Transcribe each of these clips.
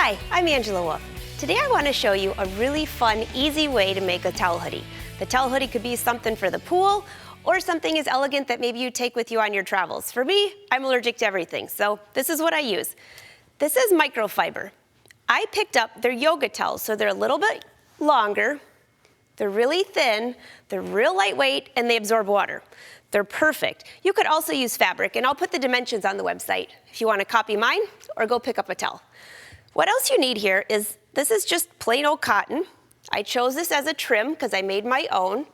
Hi, I'm Angela Wolf. Today I want to show you a really fun, easy way to make a towel hoodie. The towel hoodie could be something for the pool or something as elegant that maybe you take with you on your travels. For me, I'm allergic to everything, so this is what I use. This is microfiber. I picked up their yoga towels, so they're a little bit longer, they're really thin, they're real lightweight, and they absorb water. They're perfect. You could also use fabric, and I'll put the dimensions on the website if you want to copy mine or go pick up a towel. What else you need here is, this is just plain old cotton. I chose this as a trim because I made my own.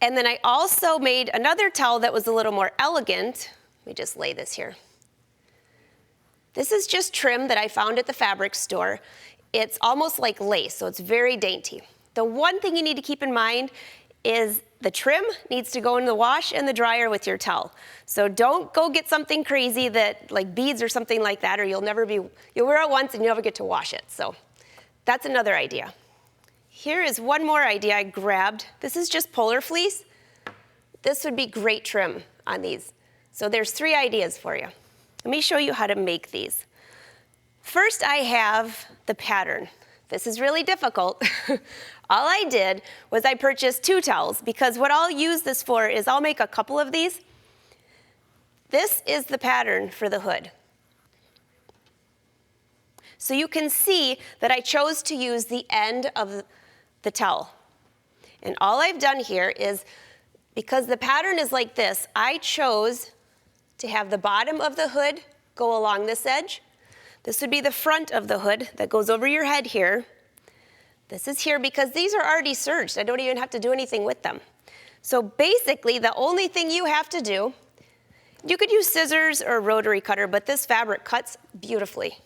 And then I also made another towel that was a little more elegant. Let me just lay this here. This is just trim that I found at the fabric store. It's almost like lace, so it's very dainty. The one thing you need to keep in mind is the trim needs to go in the wash and the dryer with your towel. So don't go get something crazy that like beads or something like that, or you'll wear it once and you'll never get to wash it. So that's another idea. Here is one more idea I grabbed. This is just polar fleece. This would be great trim on these. So there's 3 ideas for you. Let me show you how to make these. First, I have the pattern. This is really difficult. All I did was I purchased 2 towels because what I'll use this for is I'll make a couple of these. This is the pattern for the hood. So you can see that I chose to use the end of the towel. And all I've done here is, because the pattern is like this, I chose to have the bottom of the hood go along this edge. This would be the front of the hood that goes over your head here. This is here because these are already serged. I don't even have to do anything with them. So basically, the only thing you have to do, you could use scissors or a rotary cutter, but this fabric cuts beautifully.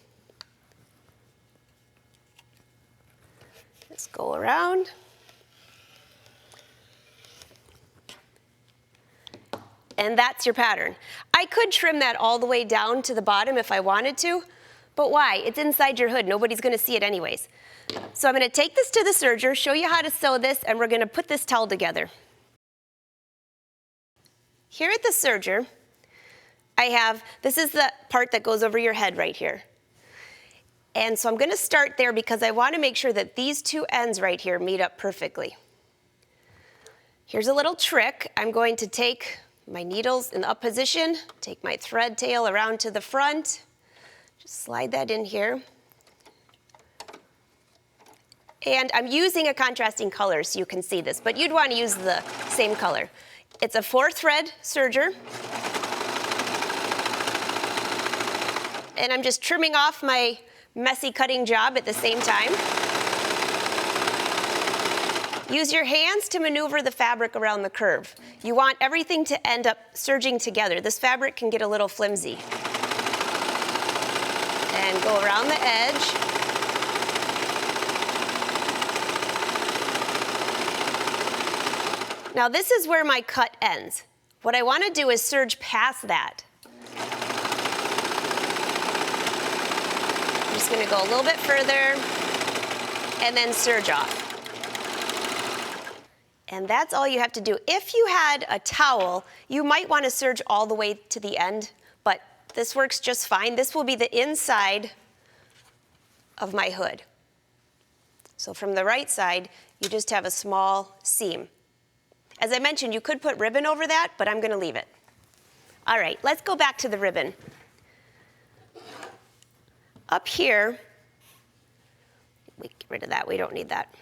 Just go around. And that's your pattern. I could trim that all the way down to the bottom if I wanted to, but why? It's inside your hood. Nobody's going to see it anyways. So I'm going to take this to the serger, show you how to sew this, and we're going to put this towel together. Here at the serger, this is the part that goes over your head right here. And so I'm going to start there because I want to make sure that these 2 ends right here meet up perfectly. Here's a little trick. I'm going to take my needles in the up position, take my thread tail around to the front, just slide that in here. And I'm using a contrasting color so you can see this, but you'd want to use the same color. It's a 4-thread serger. And I'm just trimming off my messy cutting job at the same time. Use your hands to maneuver the fabric around the curve. You want everything to end up serging together. This fabric can get a little flimsy. And go around the edge. Now this is where my cut ends. What I want to do is serge past that. I'm just going to go a little bit further and then serge off. And that's all you have to do. If you had a towel, you might want to serge all the way to the end, but this works just fine. This will be the inside of my hood. So from the right side, you just have a small seam. As I mentioned, you could put ribbon over that, but I'm going to leave it. All right, let's go back to the ribbon. Up here, we get rid of that. We don't need that.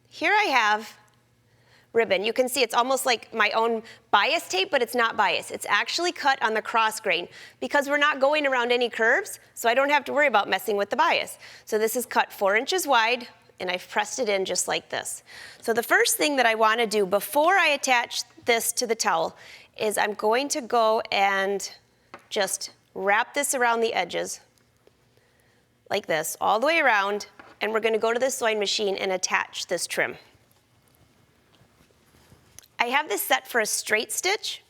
Here I have ribbon. You can see it's almost like my own bias tape, but it's not bias. It's actually cut on the cross grain because we're not going around any curves, so I don't have to worry about messing with the bias. So this is cut 4 inches wide, and I've pressed it in just like this. So the first thing that I want to do before I attach this to the towel is I'm going to go and just wrap this around the edges like this, all the way around, and we're going to go to the sewing machine and attach this trim. I have this set for a straight stitch,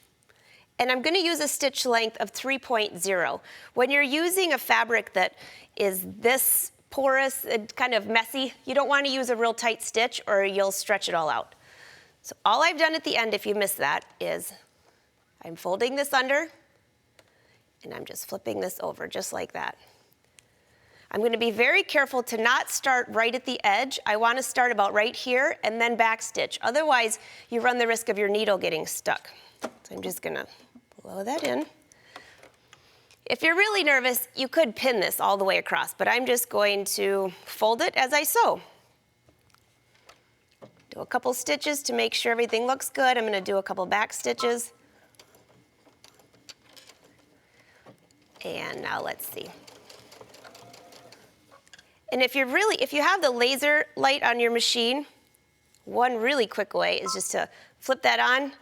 and I'm going to use a stitch length of 3.0. When you're using a fabric that is this porous and kind of messy, you don't want to use a real tight stitch or you'll stretch it all out. So all I've done at the end, if you missed that, is I'm folding this under and I'm just flipping this over just like that. I'm going to be very careful to not start right at the edge. I want to start about right here and then backstitch. Otherwise, you run the risk of your needle getting stuck. So I'm just going to blow that in. If you're really nervous, you could pin this all the way across, but I'm just going to fold it as I sew. Do a couple stitches to make sure everything looks good. I'm going to do a couple back stitches. And now let's see. And if you have the laser light on your machine, one really quick way is just to flip that on.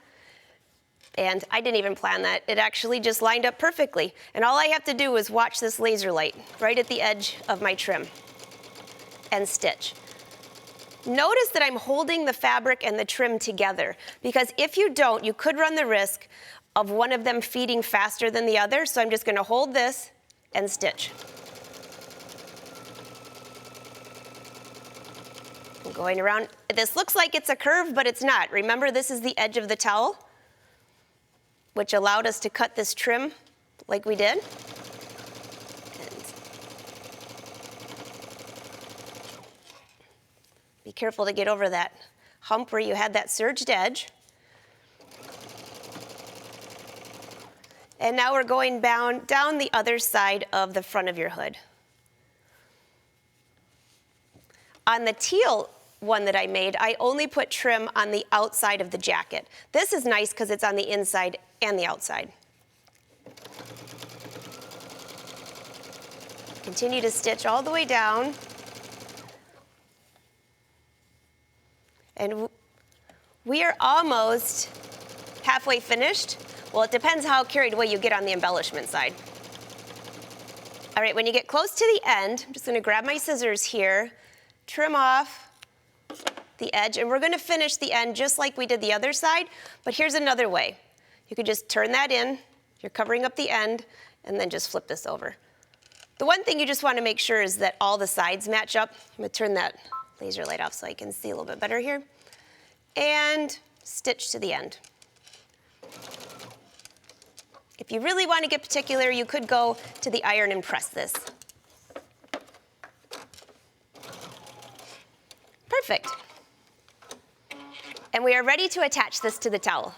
And I didn't even plan that. It actually just lined up perfectly. And all I have to do is watch this laser light right at the edge of my trim and stitch. Notice that I'm holding the fabric and the trim together, because if you don't, you could run the risk of one of them feeding faster than the other. So I'm just going to hold this and stitch. I'm going around. This looks like it's a curve, but it's not. Remember, this is the edge of the towel, which allowed us to cut this trim like we did. Be careful to get over that hump where you had that serged edge. And now we're going down the other side of the front of your hood. On the teal one that I made, I only put trim on the outside of the jacket. This is nice because it's on the inside and the outside. Continue to stitch all the way down. And we are almost halfway finished. Well, it depends how carried away you get on the embellishment side. All right, when you get close to the end, I'm just going to grab my scissors here, trim off the edge, and we're going to finish the end just like we did the other side. But here's another way. You could just turn that in. You're covering up the end, and then just flip this over. The one thing you just want to make sure is that all the sides match up. I'm going to turn that laser light off so I can see a little bit better here. And stitch to the end. If you really want to get particular, you could go to the iron and press this. Perfect. And we are ready to attach this to the towel.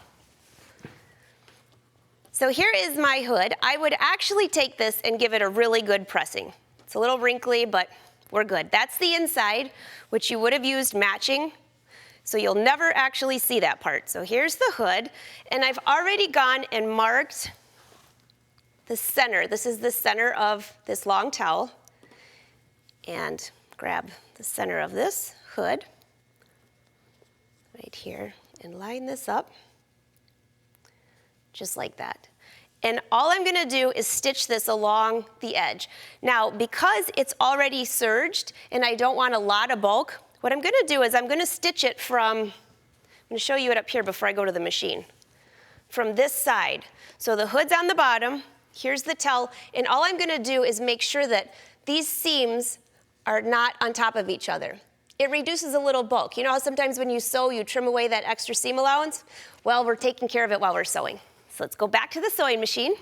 So here is my hood. I would actually take this and give it a really good pressing. It's a little wrinkly, but we're good. That's the inside, which you would have used matching. So you'll never actually see that part. So here's the hood, and I've already gone and marked the center. This is the center of this long towel. And grab the center of this hood right here and line this up just like that. And all I'm going to do is stitch this along the edge. Now, because it's already serged and I don't want a lot of bulk, what I'm going to do is I'm going to stitch it from, I'm going to show you it up here before I go to the machine, from this side. So the hood's on the bottom, here's the towel, and all I'm going to do is make sure that these seams are not on top of each other. It reduces a little bulk. You know how sometimes when you sew, you trim away that extra seam allowance? Well, we're taking care of it while we're sewing. So let's go back to the sewing machine.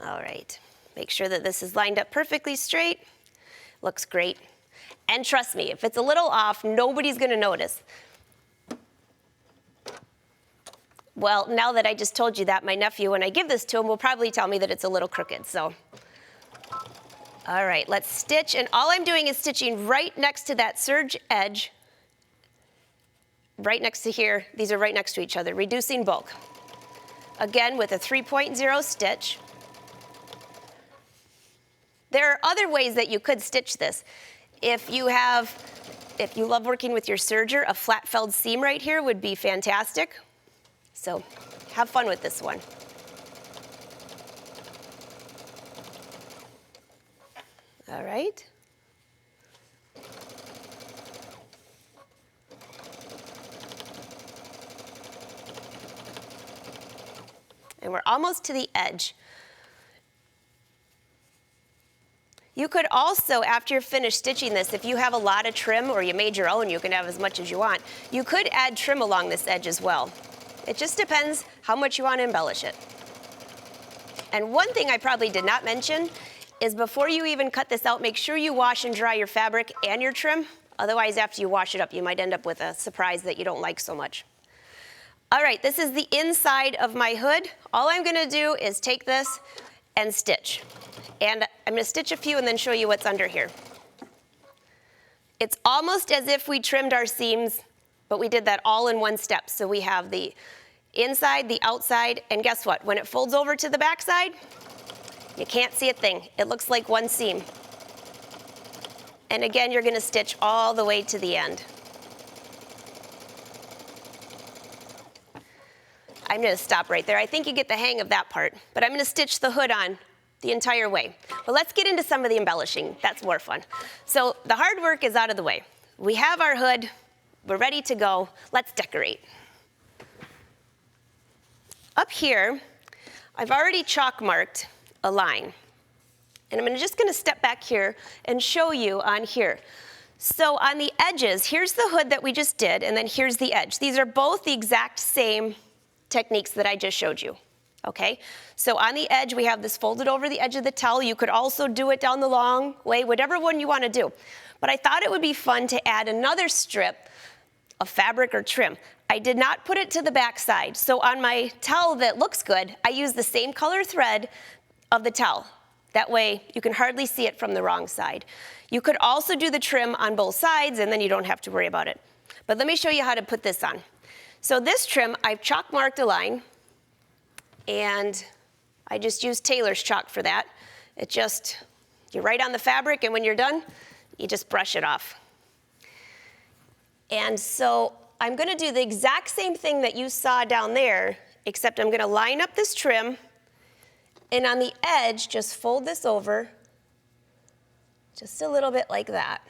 All right. Make sure that this is lined up perfectly straight. Looks great. And trust me, if it's a little off, nobody's going to notice. Well, now that I just told you that, my nephew, when I give this to him, will probably tell me that it's a little crooked. So, all right, let's stitch. And all I'm doing is stitching right next to that serge edge, right next to here. These are right next to each other, reducing bulk. Again, with a 3.0 stitch. There are other ways that you could stitch this. If you love working with your serger, a flat felled seam right here would be fantastic. So have fun with this one. All right. And we're almost to the edge. You could also, after you're finished stitching this, if you have a lot of trim or you made your own, you can have as much as you want. You could add trim along this edge as well. It just depends how much you want to embellish it. And one thing I probably did not mention is before you even cut this out, make sure you wash and dry your fabric and your trim. Otherwise, after you wash it up, you might end up with a surprise that you don't like so much. All right, this is the inside of my hood. All I'm gonna do is take this and stitch. And I'm gonna stitch a few and then show you what's under here. It's almost as if we trimmed our seams, but we did that all in one step. So we have the inside, the outside, and guess what? When it folds over to the back side, you can't see a thing. It looks like one seam. And again, you're gonna stitch all the way to the end. I'm gonna stop right there. I think you get the hang of that part, but I'm gonna stitch the hood on the entire way. But let's get into some of the embellishing. That's more fun. So the hard work is out of the way. We have our hood, we're ready to go. Let's decorate. Up here, I've already chalk marked a line. And I'm just gonna step back here and show you on here. So on the edges, here's the hood that we just did, and then here's the edge. These are both the exact same techniques that I just showed you, okay? So on the edge, we have this folded over the edge of the towel. You could also do it down the long way, whatever one you wanna do. But I thought it would be fun to add another strip of fabric or trim. I did not put it to the back side. So on my towel that looks good, I use the same color thread of the towel. That way, you can hardly see it from the wrong side. You could also do the trim on both sides, and then you don't have to worry about it. But let me show you how to put this on. So this trim, I've chalk marked a line, and I just used tailor's chalk for that. You write on the fabric, and when you're done, you just brush it off. And so I'm gonna do the exact same thing that you saw down there, except I'm gonna line up this trim, and on the edge, just fold this over, just a little bit like that,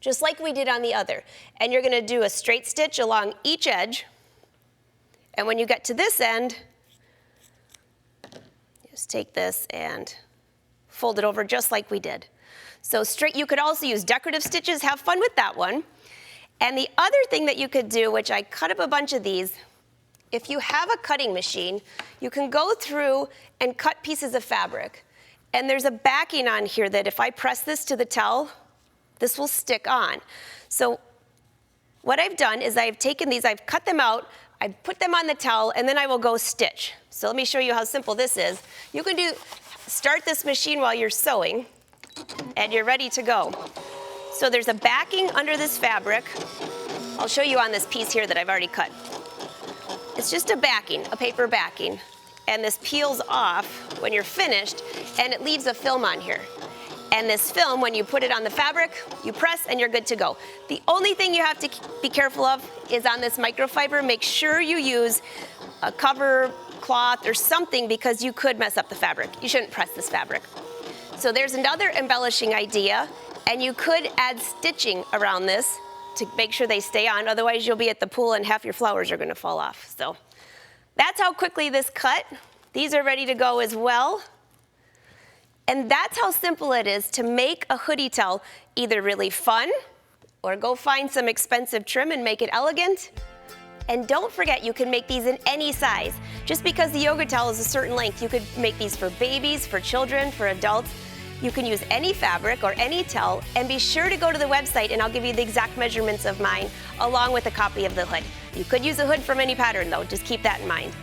just like we did on the other. And you're gonna do a straight stitch along each edge, and when you get to this end, just take this and fold it over just like we did. So straight, you could also use decorative stitches, have fun with that one. And the other thing that you could do, which I cut up a bunch of these, if you have a cutting machine, you can go through and cut pieces of fabric. And there's a backing on here that if I press this to the towel, this will stick on. So what I've done is I've taken these, I've cut them out, I've put them on the towel, and then I will go stitch. So let me show you how simple this is. You can start this machine while you're sewing, and you're ready to go. So there's a backing under this fabric. I'll show you on this piece here that I've already cut. It's just a backing, a paper backing, and this peels off when you're finished, and it leaves a film on here. And this film, when you put it on the fabric, you press and you're good to go. The only thing you have to be careful of is on this microfiber, make sure you use a cover cloth or something because you could mess up the fabric. You shouldn't press this fabric. So there's another embellishing idea, and you could add stitching around this to make sure they stay on, otherwise you'll be at the pool and half your flowers are gonna fall off. So that's how quickly this cut. These are ready to go as well. And that's how simple it is to make a hoodie towel either really fun or go find some expensive trim and make it elegant. And don't forget, you can make these in any size. Just because the yoga towel is a certain length, you could make these for babies, for children, for adults. You can use any fabric or any towel, and be sure to go to the website and I'll give you the exact measurements of mine along with a copy of the hood. You could use a hood from any pattern though, just keep that in mind.